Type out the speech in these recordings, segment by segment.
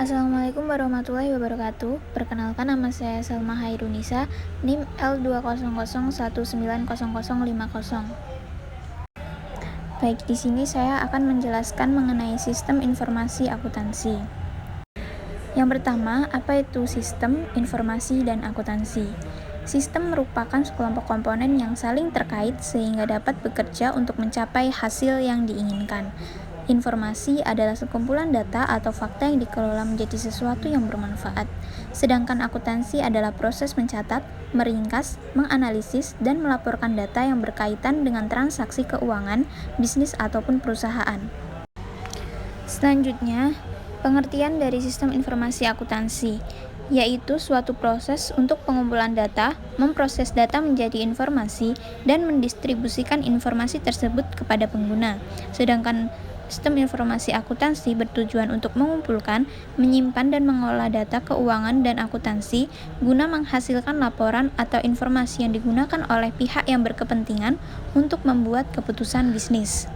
Assalamualaikum warahmatullahi wabarakatuh. Perkenalkan, nama saya Salma Hairunisa, NIM L200190050. Baik, di sini saya akan menjelaskan mengenai sistem informasi akuntansi. Yang pertama, apa itu sistem informasi dan akuntansi? Sistem merupakan sekelompok komponen yang saling terkait sehingga dapat bekerja untuk mencapai hasil yang diinginkan. Informasi adalah sekumpulan data atau fakta yang dikelola menjadi sesuatu yang bermanfaat. Sedangkan akuntansi adalah proses mencatat, meringkas, menganalisis, dan melaporkan data yang berkaitan dengan transaksi keuangan, bisnis, ataupun perusahaan. Selanjutnya, pengertian dari sistem informasi akuntansi, yaitu suatu proses untuk pengumpulan data, memproses data menjadi informasi, dan mendistribusikan informasi tersebut kepada pengguna. Sedangkan sistem informasi akuntansi bertujuan untuk mengumpulkan, menyimpan, dan mengolah data keuangan dan akuntansi guna menghasilkan laporan atau informasi yang digunakan oleh pihak yang berkepentingan untuk membuat keputusan bisnis.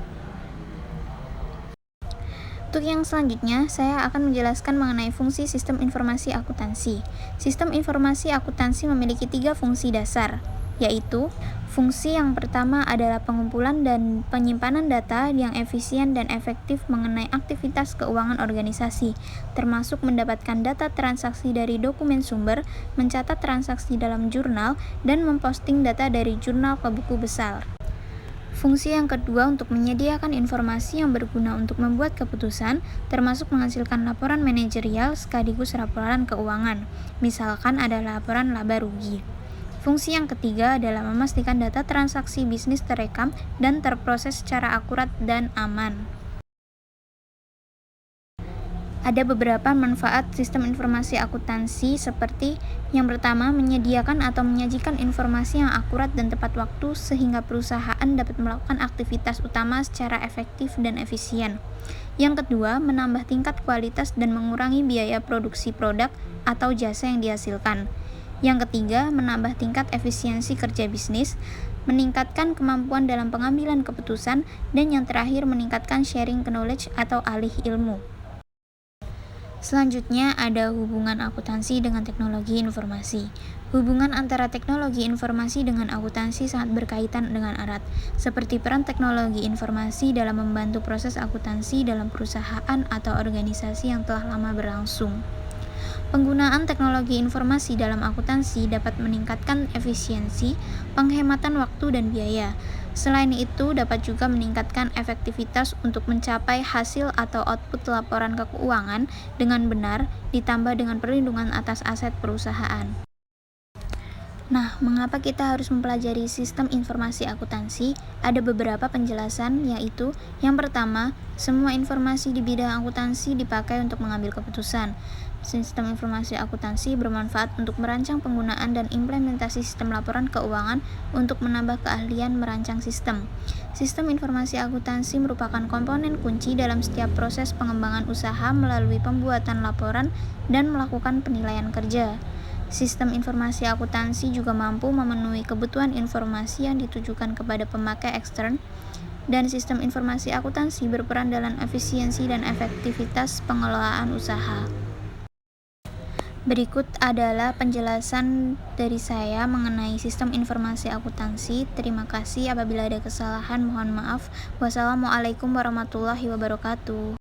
Untuk yang selanjutnya, saya akan menjelaskan mengenai fungsi sistem informasi akuntansi. Sistem informasi akuntansi memiliki 3 fungsi dasar, yaitu fungsi yang pertama adalah pengumpulan dan penyimpanan data yang efisien dan efektif mengenai aktivitas keuangan organisasi, termasuk mendapatkan data transaksi dari dokumen sumber, mencatat transaksi dalam jurnal, dan memposting data dari jurnal ke buku besar. Fungsi yang kedua untuk menyediakan informasi yang berguna untuk membuat keputusan, termasuk menghasilkan laporan manajerial sekaligus laporan keuangan, misalkan ada laporan laba rugi. Fungsi yang ketiga adalah memastikan data transaksi bisnis terekam dan terproses secara akurat dan aman. Ada beberapa manfaat sistem informasi akuntansi seperti yang pertama, menyediakan atau menyajikan informasi yang akurat dan tepat waktu sehingga perusahaan dapat melakukan aktivitas utama secara efektif dan efisien. Yang kedua, menambah tingkat kualitas dan mengurangi biaya produksi produk atau jasa yang dihasilkan. Yang ketiga, menambah tingkat efisiensi kerja bisnis, meningkatkan kemampuan dalam pengambilan keputusan, dan yang terakhir meningkatkan sharing knowledge atau alih ilmu. Selanjutnya ada hubungan akuntansi dengan teknologi informasi. Hubungan antara teknologi informasi dengan akuntansi sangat berkaitan dengan erat, seperti peran teknologi informasi dalam membantu proses akuntansi dalam perusahaan atau organisasi yang telah lama berlangsung. Penggunaan teknologi informasi dalam akuntansi dapat meningkatkan efisiensi, penghematan waktu dan biaya. Selain itu, dapat juga meningkatkan efektivitas untuk mencapai hasil atau output laporan keuangan dengan benar, ditambah dengan perlindungan atas aset perusahaan. Nah, mengapa kita harus mempelajari sistem informasi akuntansi? Ada beberapa penjelasan, yaitu yang pertama, semua informasi di bidang akuntansi dipakai untuk mengambil keputusan. Sistem informasi akuntansi bermanfaat untuk merancang penggunaan dan implementasi sistem laporan keuangan untuk menambah keahlian merancang sistem. Sistem informasi akuntansi merupakan komponen kunci dalam setiap proses pengembangan usaha melalui pembuatan laporan dan melakukan penilaian kerja. Sistem informasi akuntansi juga mampu memenuhi kebutuhan informasi yang ditujukan kepada pemakai ekstern, dan sistem informasi akuntansi berperan dalam efisiensi dan efektivitas pengelolaan usaha. Berikut adalah penjelasan dari saya mengenai sistem informasi akuntansi. Terima kasih, apabila ada kesalahan mohon maaf. Wassalamualaikum warahmatullahi wabarakatuh.